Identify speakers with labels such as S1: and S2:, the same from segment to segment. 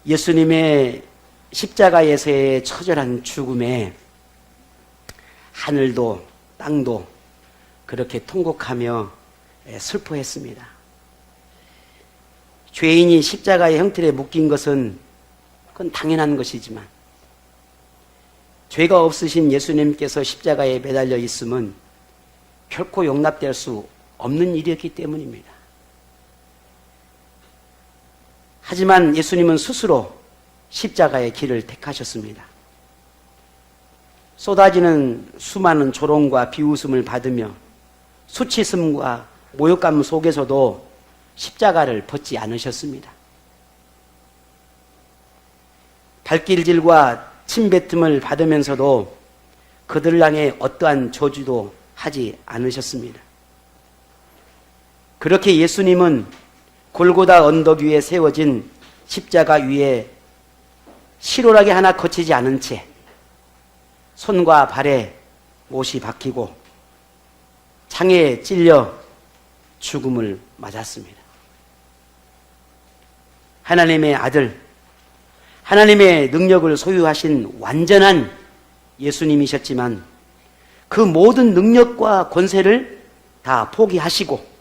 S1: 예수님의 십자가에서의 처절한 죽음에 하늘도 땅도 그렇게 통곡하며 슬퍼했습니다. 죄인이 십자가의 형틀에 묶인 것은 그건 당연한 것이지만 죄가 없으신 예수님께서 십자가에 매달려 있음은 결코 용납될 수 없는 일이었기 때문입니다. 하지만 예수님은 스스로 십자가의 길을 택하셨습니다. 쏟아지는 수많은 조롱과 비웃음을 받으며 수치심과 모욕감 속에서도 십자가를 벗지 않으셨습니다. 발길질과 침뱉음을 받으면서도 그들을 향해 어떠한 저주도 하지 않으셨습니다. 그렇게 예수님은 골고다 언덕 위에 세워진 십자가 위에 실오라기 하나 거치지 않은 채 손과 발에 못이 박히고 창에 찔려 죽음을 맞았습니다. 하나님의 아들, 하나님의 능력을 소유하신 완전한 예수님이셨지만 그 모든 능력과 권세를 다 포기하시고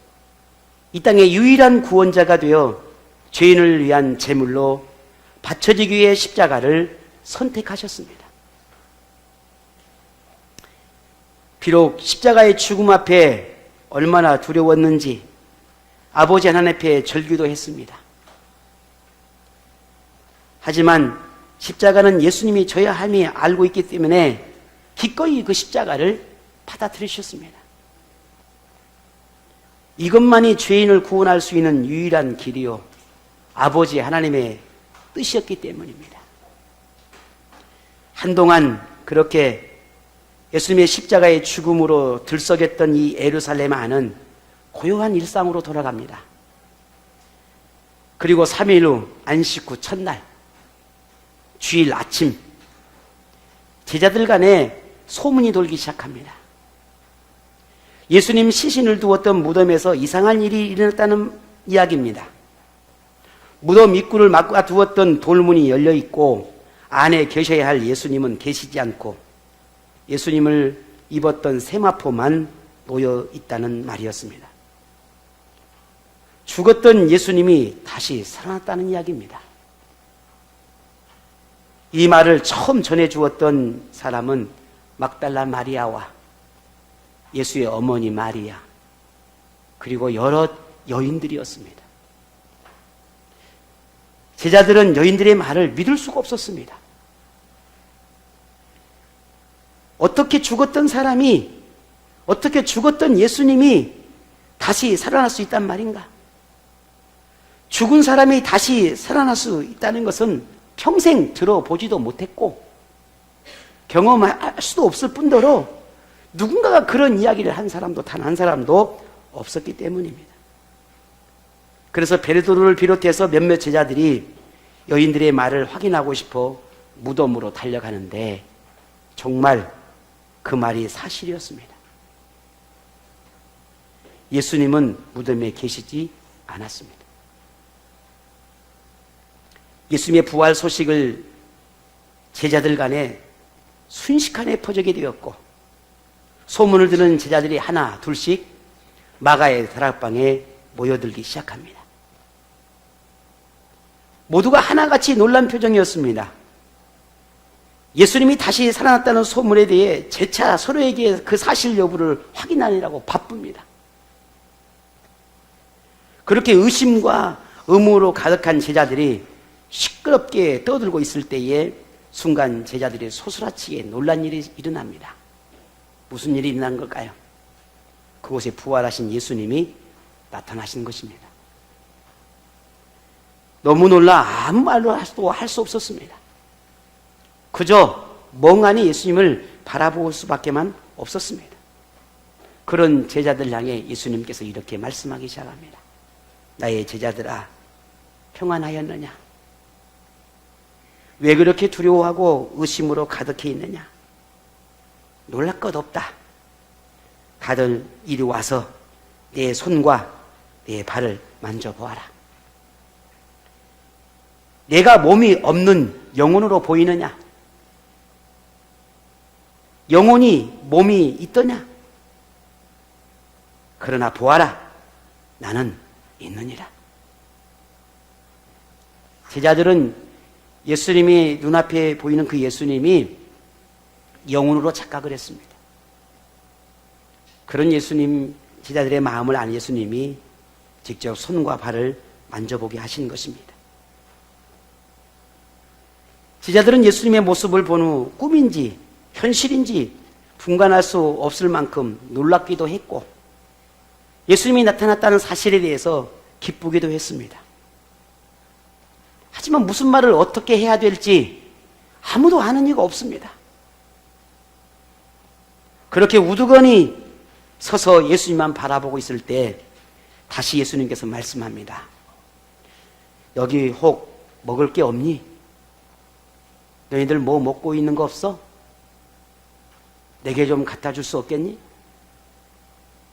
S1: 이 땅의 유일한 구원자가 되어 죄인을 위한 제물로 바쳐지기 위해 십자가를 선택하셨습니다. 비록 십자가의 죽음 앞에 얼마나 두려웠는지 아버지 하나님 앞에 절기도 했습니다. 하지만 십자가는 예수님이 저야 함이 알고 있기 때문에 기꺼이 그 십자가를 받아들이셨습니다. 이것만이 죄인을 구원할 수 있는 유일한 길이요 아버지 하나님의 뜻이었기 때문입니다. 한동안 그렇게 예수님의 십자가의 죽음으로 들썩였던 이 예루살렘 안은 고요한 일상으로 돌아갑니다. 그리고 3일 후 안식 후 첫날 주일 아침 제자들 간에 소문이 돌기 시작합니다. 예수님 시신을 두었던 무덤에서 이상한 일이 일어났다는 이야기입니다. 무덤 입구를 막아 두었던 돌문이 열려 있고 안에 계셔야 할 예수님은 계시지 않고 예수님을 입었던 세마포만 놓여 있다는 말이었습니다. 죽었던 예수님이 다시 살아났다는 이야기입니다. 이 말을 처음 전해주었던 사람은 막달라 마리아와 예수의 어머니 마리아 그리고 여러 여인들이었습니다. 제자들은 여인들의 말을 믿을 수가 없었습니다. 어떻게 죽었던 사람이, 어떻게 죽었던 예수님이 다시 살아날 수 있단 말인가? 죽은 사람이 다시 살아날 수 있다는 것은 평생 들어보지도 못했고 경험할 수도 없을 뿐더러 누군가가 그런 이야기를 한 사람도 단 한 사람도 없었기 때문입니다. 그래서 베드로를 비롯해서 몇몇 제자들이 여인들의 말을 확인하고 싶어 무덤으로 달려가는데 정말 그 말이 사실이었습니다. 예수님은 무덤에 계시지 않았습니다. 예수님의 부활 소식을 제자들 간에 순식간에 퍼지게 되었고 소문을 듣는 제자들이 하나 둘씩 마가의 다락방에 모여들기 시작합니다. 모두가 하나같이 놀란 표정이었습니다. 예수님이 다시 살아났다는 소문에 대해 재차 서로에게 그 사실 여부를 확인하느라고 바쁩니다. 그렇게 의심과 의무로 가득한 제자들이 시끄럽게 떠들고 있을 때에 순간 제자들이 소스라치게 놀란 일이 일어납니다. 무슨 일이 일어난 걸까요? 그곳에 부활하신 예수님이 나타나신 것입니다. 너무 놀라 아무 말로 할 수 없었습니다. 그저 멍하니 예수님을 바라볼 수밖에만 없었습니다. 그런 제자들 향해 예수님께서 이렇게 말씀하기 시작합니다. 나의 제자들아, 평안하였느냐? 왜 그렇게 두려워하고 의심으로 가득해 있느냐? 놀랄 것 없다. 다들 이리 와서 내 손과 내 발을 만져보아라. 내가 몸이 없는 영혼으로 보이느냐? 영혼이 몸이 있더냐? 그러나 보아라, 나는 있느니라. 제자들은 예수님이 눈앞에 보이는 그 예수님이 영혼으로 착각을 했습니다. 그런 예수님, 제자들의 마음을 아는 예수님이 직접 손과 발을 만져보게 하신 것입니다. 제자들은 예수님의 모습을 본 후 꿈인지 현실인지 분간할 수 없을 만큼 놀랍기도 했고, 예수님이 나타났다는 사실에 대해서 기쁘기도 했습니다. 하지만 무슨 말을 어떻게 해야 될지 아무도 아는 이가 없습니다. 그렇게 우두커니 서서 예수님만 바라보고 있을 때 다시 예수님께서 말씀합니다. 여기 혹 먹을 게 없니? 너희들 뭐 먹고 있는 거 없어? 내게 좀 갖다 줄 수 없겠니?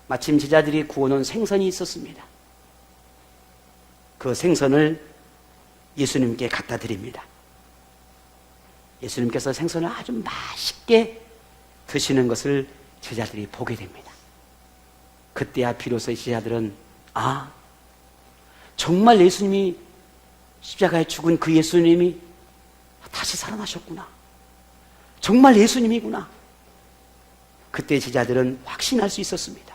S1: 마침 제자들이 구워놓은 생선이 있었습니다. 그 생선을 예수님께 갖다 드립니다. 예수님께서 생선을 아주 맛있게 드시는 것을 제자들이 보게 됩니다. 그때야 비로소 제자들은 정말 예수님이 십자가에 죽은 그 예수님이 다시 살아나셨구나. 정말 예수님이구나. 그때 제자들은 확신할 수 있었습니다.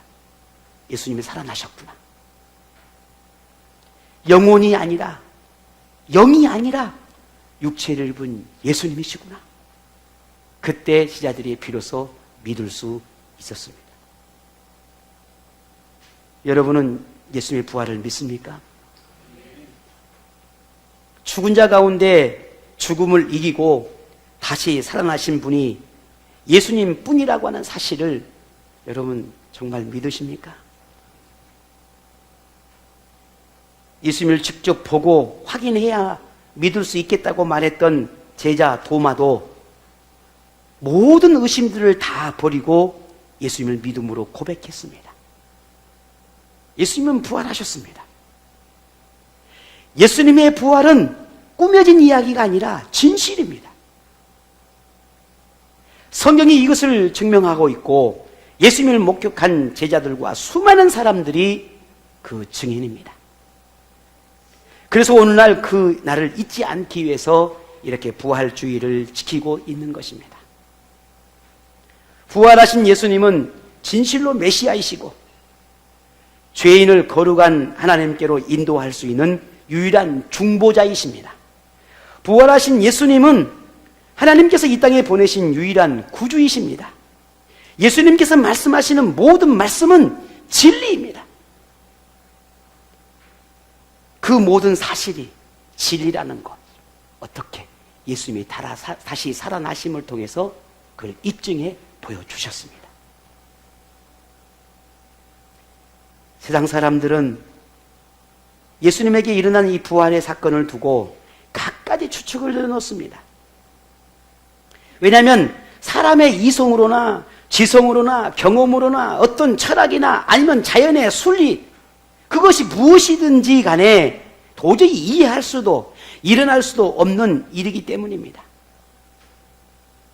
S1: 예수님이 살아나셨구나. 영혼이 아니라, 영이 아니라 육체를 입은 예수님이시구나. 그때 제자들이 비로소 믿을 수 있었습니다. 여러분은 예수님의 부활을 믿습니까? 죽은 자 가운데 죽음을 이기고 다시 살아나신 분이 예수님 뿐이라고 하는 사실을 여러분 정말 믿으십니까? 예수님을 직접 보고 확인해야 믿을 수 있겠다고 말했던 제자 도마도 모든 의심들을 다 버리고 예수님을 믿음으로 고백했습니다. 예수님은 부활하셨습니다. 예수님의 부활은 꾸며진 이야기가 아니라 진실입니다. 성경이 이것을 증명하고 있고 예수님을 목격한 제자들과 수많은 사람들이 그 증인입니다. 그래서 오늘날 그 날을 잊지 않기 위해서 이렇게 부활주의를 지키고 있는 것입니다. 부활하신 예수님은 진실로 메시아이시고 죄인을 거룩한 하나님께로 인도할 수 있는 유일한 중보자이십니다. 부활하신 예수님은 하나님께서 이 땅에 보내신 유일한 구주이십니다. 예수님께서 말씀하시는 모든 말씀은 진리입니다. 그 모든 사실이 진리라는 것, 어떻게 예수님이 다시 살아나심을 통해서 그걸 입증해 보여주셨습니다. 세상 사람들은 예수님에게 일어난 이 부활의 사건을 두고 갖가지 추측을 내놓습니다. 왜냐하면 사람의 이성으로나 지성으로나 경험으로나 어떤 철학이나 아니면 자연의 순리, 그것이 무엇이든지 간에 도저히 이해할 수도 일어날 수도 없는 일이기 때문입니다.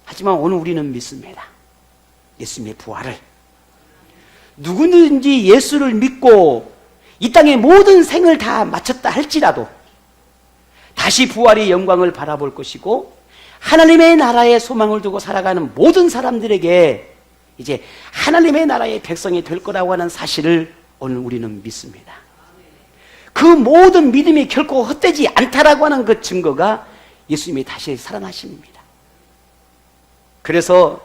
S1: 하지만 오늘 우리는 믿습니다. 예수님의 부활을. 누구든지 예수를 믿고 이 땅의 모든 생을 다 마쳤다 할지라도 다시 부활의 영광을 바라볼 것이고 하나님의 나라에 소망을 두고 살아가는 모든 사람들에게 이제 하나님의 나라의 백성이 될 거라고 하는 사실을 오늘 우리는 믿습니다. 그 모든 믿음이 결코 헛되지 않다라고 하는 그 증거가 예수님이 다시 살아나심입니다. 그래서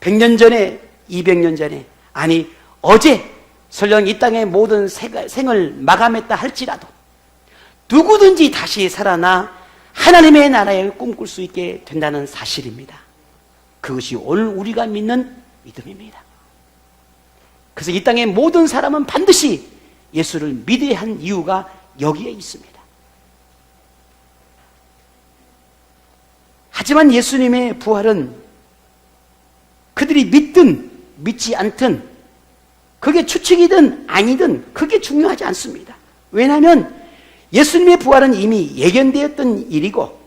S1: 100년 전에, 200년 전에, 아니 어제 설령 이 땅의 모든 생을 마감했다 할지라도 누구든지 다시 살아나 하나님의 나라를 꿈꿀 수 있게 된다는 사실입니다. 그것이 오늘 우리가 믿는 믿음입니다. 그래서 이 땅의 모든 사람은 반드시 예수를 믿어야 한 이유가 여기에 있습니다. 하지만 예수님의 부활은 그들이 믿든 믿지 않든 그게 추측이든 아니든 그게 중요하지 않습니다. 왜냐하면 예수님의 부활은 이미 예견되었던 일이고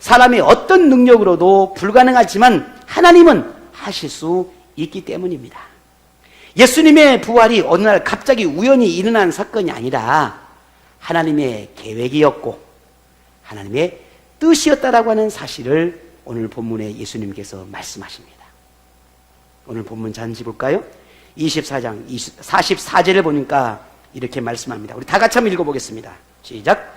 S1: 사람의 어떤 능력으로도 불가능하지만 하나님은 하실 수 있기 때문입니다. 예수님의 부활이 어느 날 갑자기 우연히 일어난 사건이 아니라 하나님의 계획이었고 하나님의 뜻이었다라고 하는 사실을 오늘 본문에 예수님께서 말씀하십니다. 오늘 본문 잠시 볼까요? 24장 44절을 보니까 이렇게 말씀합니다. 우리 다 같이 한번 읽어보겠습니다. 시작.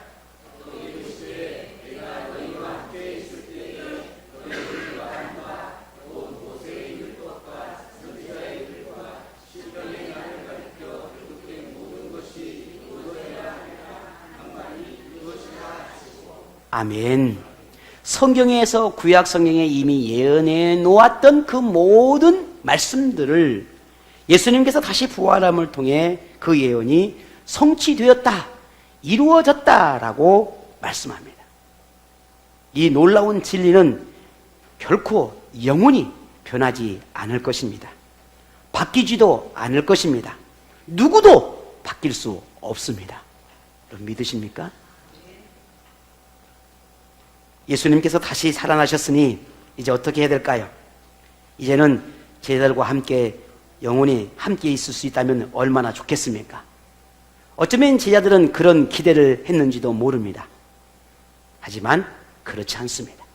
S1: 아멘. 성경에서 구약 성경에 이미 예언해 놓았던 그 모든 말씀들을 예수님께서 다시 부활함을 통해 그 예언이 성취되었다, 이루어졌다라고 말씀합니다. 이 놀라운 진리는 결코 영원히 변하지 않을 것입니다. 바뀌지도 않을 것입니다. 누구도 바뀔 수 없습니다. 여러분 믿으십니까? 예수님께서 다시 살아나셨으니 이제 어떻게 해야 될까요? 이제는 제자들과 함께 영원히 함께 있을 수 있다면 얼마나 좋겠습니까? 어쩌면 제자들은 그런 기대를 했는지도 모릅니다. 하지만 그렇지 않습니다.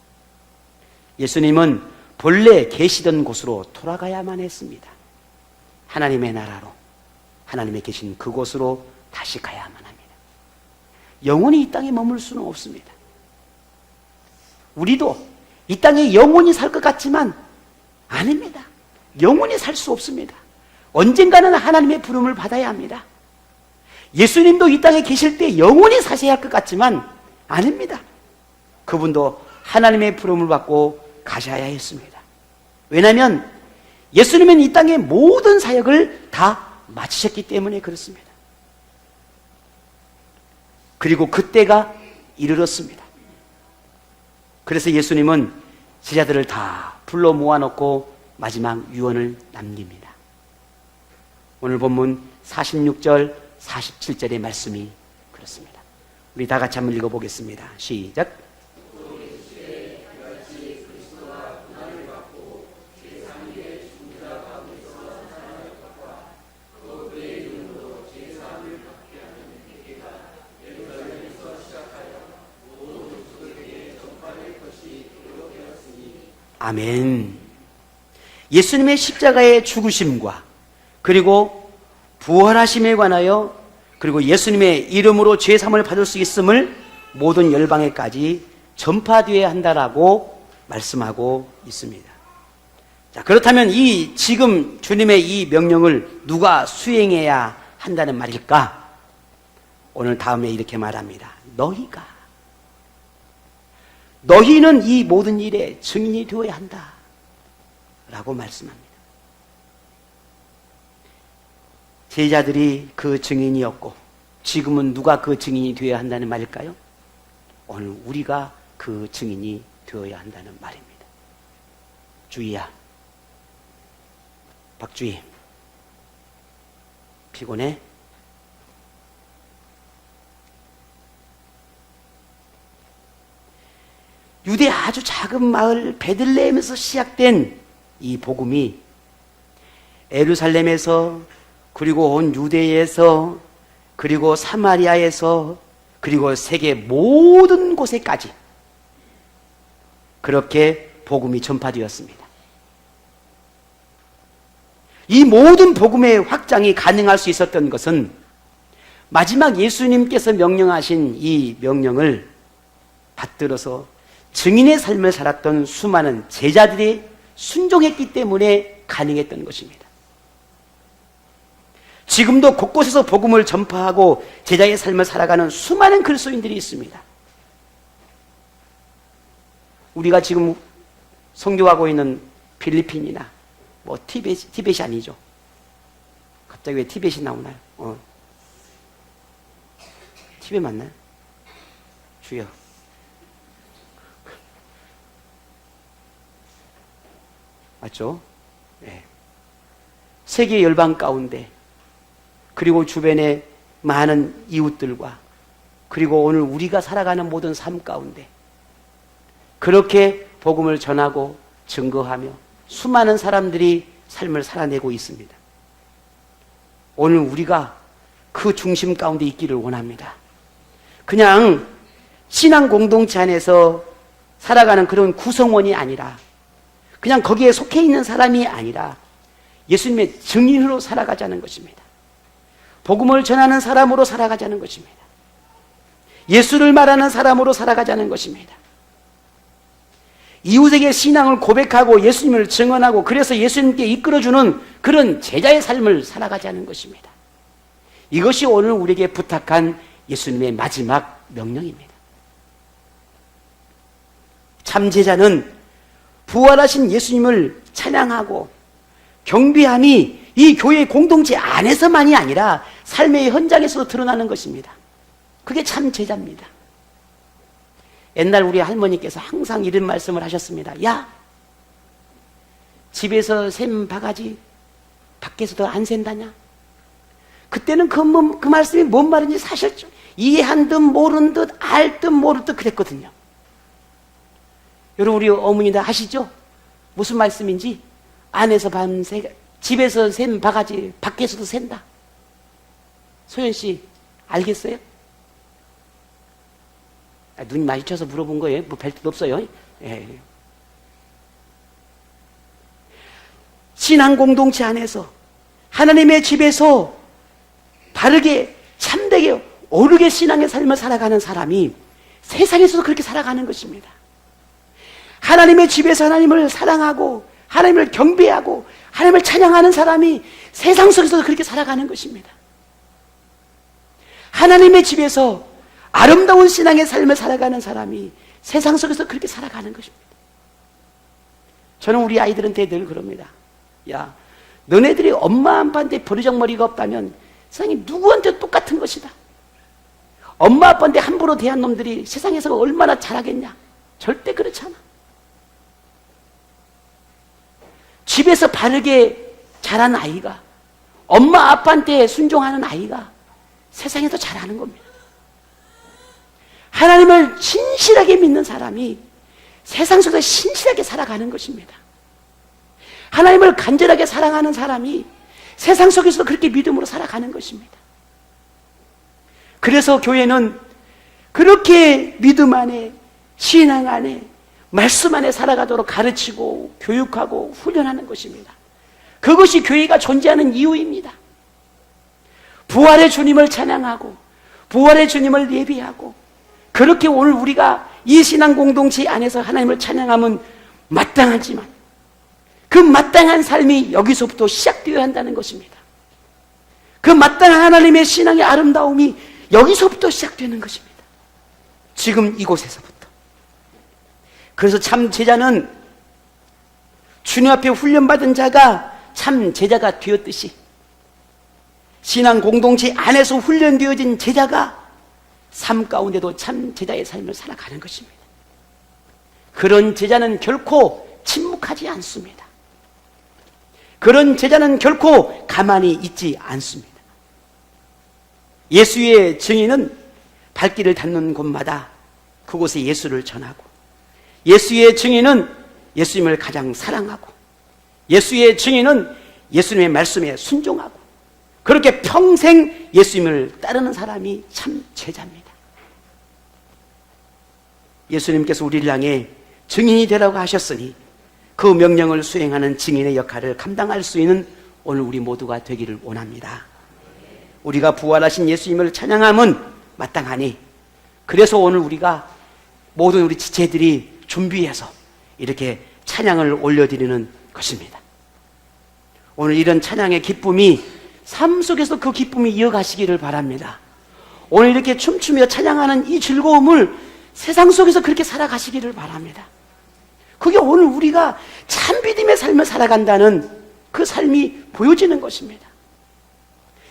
S1: 예수님은 본래 계시던 곳으로 돌아가야만 했습니다. 하나님의 나라로, 하나님의 계신 그곳으로 다시 가야만 합니다. 영원히 이 땅에 머물 수는 없습니다. 우리도 이 땅에 영원히 살 것 같지만 아닙니다. 영원히 살 수 없습니다. 언젠가는 하나님의 부름을 받아야 합니다. 예수님도 이 땅에 계실 때 영원히 사셔야 할 것 같지만 아닙니다. 그분도 하나님의 부름을 받고 가셔야 했습니다. 왜냐하면 예수님은 이 땅의 모든 사역을 다 마치셨기 때문에 그렇습니다. 그리고 그때가 이르렀습니다. 그래서 예수님은 제자들을 다 불러 모아놓고 마지막 유언을 남깁니다. 오늘 본문 46절, 47절의 말씀이 그렇습니다. 우리 다 같이 한번 읽어보겠습니다. 시작. 아멘. 예수님의 십자가의 죽으심과 그리고 부활하심에 관하여 그리고 예수님의 이름으로 죄사함을 받을 수 있음을 모든 열방에까지 전파되어야 한다라고 말씀하고 있습니다. 자, 그렇다면 이 지금 주님의 이 명령을 누가 수행해야 한다는 말일까? 오늘 다음에 이렇게 말합니다. 너희는 이 모든 일에 증인이 되어야 한다 라고 말씀합니다. 제자들이 그 증인이었고 지금은 누가 그 증인이 되어야 한다는 말일까요? 오늘 우리가 그 증인이 되어야 한다는 말입니다. 주희야, 박주희, 피곤해? 유대 아주 작은 마을 베들레헴에서 시작된 이 복음이 예루살렘에서 그리고 온 유대에서 그리고 사마리아에서 그리고 세계 모든 곳에까지 그렇게 복음이 전파되었습니다. 이 모든 복음의 확장이 가능할 수 있었던 것은 마지막 예수님께서 명령하신 이 명령을 받들어서 증인의 삶을 살았던 수많은 제자들이 순종했기 때문에 가능했던 것입니다. 지금도 곳곳에서 복음을 전파하고 제자의 삶을 살아가는 수많은 그리스도인들이 있습니다. 우리가 지금 선교하고 있는 필리핀이나 뭐 티벳이 아니죠. 갑자기 왜 티벳이 나오나요? 티벳 맞나요? 주여. 맞죠? 네. 세계 열방 가운데 그리고 주변의 많은 이웃들과 그리고 오늘 우리가 살아가는 모든 삶 가운데 그렇게 복음을 전하고 증거하며 수많은 사람들이 삶을 살아내고 있습니다. 오늘 우리가 그 중심 가운데 있기를 원합니다. 그냥 신앙 공동체 안에서 살아가는 그런 구성원이 아니라, 그냥 거기에 속해 있는 사람이 아니라 예수님의 증인으로 살아가자는 것입니다. 복음을 전하는 사람으로 살아가자는 것입니다. 예수를 말하는 사람으로 살아가자는 것입니다. 이웃에게 신앙을 고백하고 예수님을 증언하고 그래서 예수님께 이끌어주는 그런 제자의 삶을 살아가자는 것입니다. 이것이 오늘 우리에게 부탁한 예수님의 마지막 명령입니다. 참 제자는 부활하신 예수님을 찬양하고 경배함이 이 교회 공동체 안에서만이 아니라 삶의 현장에서도 드러나는 것입니다. 그게 참 제자입니다. 옛날 우리 할머니께서 항상 이런 말씀을 하셨습니다. 야, 집에서 샘 바가지 밖에서도 안 샌다냐? 그때는 그 말씀이 뭔 말인지 사실 좀 이해한 듯 모른 듯 알 듯 모를 듯 그랬거든요. 여러분 우리 어머니들 아시죠? 무슨 말씀인지? 안에서 밤새 집에서 샘 바가지 밖에서도 샌다. 소연씨 알겠어요? 눈 마주쳐서 물어본 거예요. 뭐 별 뜻 없어요. 예. 신앙 공동체 안에서 하나님의 집에서 바르게 참되게 오르게 신앙의 삶을 살아가는 사람이 세상에서도 그렇게 살아가는 것입니다. 하나님의 집에서 하나님을 사랑하고 하나님을 경배하고 하나님을 찬양하는 사람이 세상 속에서도 그렇게 살아가는 것입니다. 하나님의 집에서 아름다운 신앙의 삶을 살아가는 사람이 세상 속에서 그렇게 살아가는 것입니다. 저는 우리 아이들한테 늘 그럽니다. 야, 너네들이 엄마 아빠한테 버르장머리가 없다면 세상에 누구한테 똑같은 것이다. 엄마 아빠한테 함부로 대한 놈들이 세상에서 얼마나 잘하겠냐? 절대 그렇지 않아. 집에서 바르게 자란 아이가 엄마 아빠한테 순종하는 아이가 세상에서 잘하는 겁니다. 하나님을 신실하게 믿는 사람이 세상 속에서 신실하게 살아가는 것입니다. 하나님을 간절하게 사랑하는 사람이 세상 속에서도 그렇게 믿음으로 살아가는 것입니다. 그래서 교회는 그렇게 믿음 안에, 신앙 안에, 말씀 안에 살아가도록 가르치고 교육하고 훈련하는 것입니다. 그것이 교회가 존재하는 이유입니다. 부활의 주님을 찬양하고 부활의 주님을 예비하고 그렇게 오늘 우리가 이 신앙 공동체 안에서 하나님을 찬양하면 마땅하지만 그 마땅한 삶이 여기서부터 시작되어야 한다는 것입니다. 그 마땅한 하나님의 신앙의 아름다움이 여기서부터 시작되는 것입니다. 지금 이곳에서부터. 그래서 참 제자는 주님 앞에 훈련받은 자가 참 제자가 되었듯이 신앙 공동체 안에서 훈련되어진 제자가 삶 가운데도 참 제자의 삶을 살아가는 것입니다. 그런 제자는 결코 침묵하지 않습니다. 그런 제자는 결코 가만히 있지 않습니다. 예수의 증인은 발길을 닿는 곳마다 그곳에 예수를 전하고 예수의 증인은 예수님을 가장 사랑하고 예수의 증인은 예수님의 말씀에 순종하고 그렇게 평생 예수님을 따르는 사람이 참 제자입니다. 예수님께서 우리를 향해 증인이 되라고 하셨으니 그 명령을 수행하는 증인의 역할을 감당할 수 있는 오늘 우리 모두가 되기를 원합니다. 우리가 부활하신 예수님을 찬양함은 마땅하니 그래서 오늘 우리가 모든 우리 지체들이 준비해서 이렇게 찬양을 올려드리는 것입니다. 오늘 이런 찬양의 기쁨이 삶 속에서 그 기쁨이 이어가시기를 바랍니다. 오늘 이렇게 춤추며 찬양하는 이 즐거움을 세상 속에서 그렇게 살아가시기를 바랍니다. 그게 오늘 우리가 참 믿음의 삶을 살아간다는 그 삶이 보여지는 것입니다.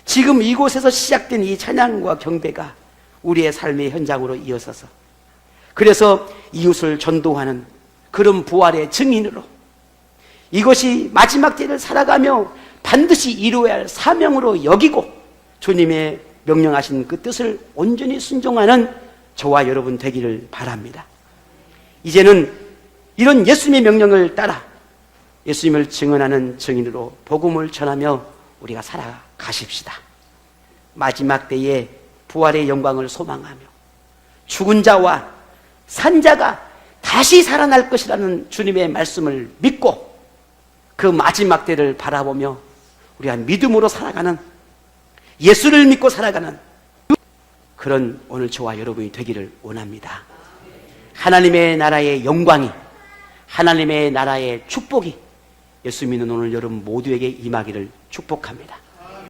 S1: 지금 이곳에서 시작된 이 찬양과 경배가 우리의 삶의 현장으로 이어서서 그래서 이웃을 전도하는 그런 부활의 증인으로 이것이 마지막 때를 살아가며 반드시 이루어야 할 사명으로 여기고 주님의 명령하신 그 뜻을 온전히 순종하는 저와 여러분 되기를 바랍니다. 이제는 이런 예수님의 명령을 따라 예수님을 증언하는 증인으로 복음을 전하며 우리가 살아가십시다. 마지막 때에 부활의 영광을 소망하며 죽은 자와 산 자가 다시 살아날 것이라는 주님의 말씀을 믿고 그 마지막 때를 바라보며 우리가 믿음으로 살아가는, 예수를 믿고 살아가는 그런 오늘 저와 여러분이 되기를 원합니다. 하나님의 나라의 영광이, 하나님의 나라의 축복이 예수 믿는 오늘 여러분 모두에게 임하기를 축복합니다.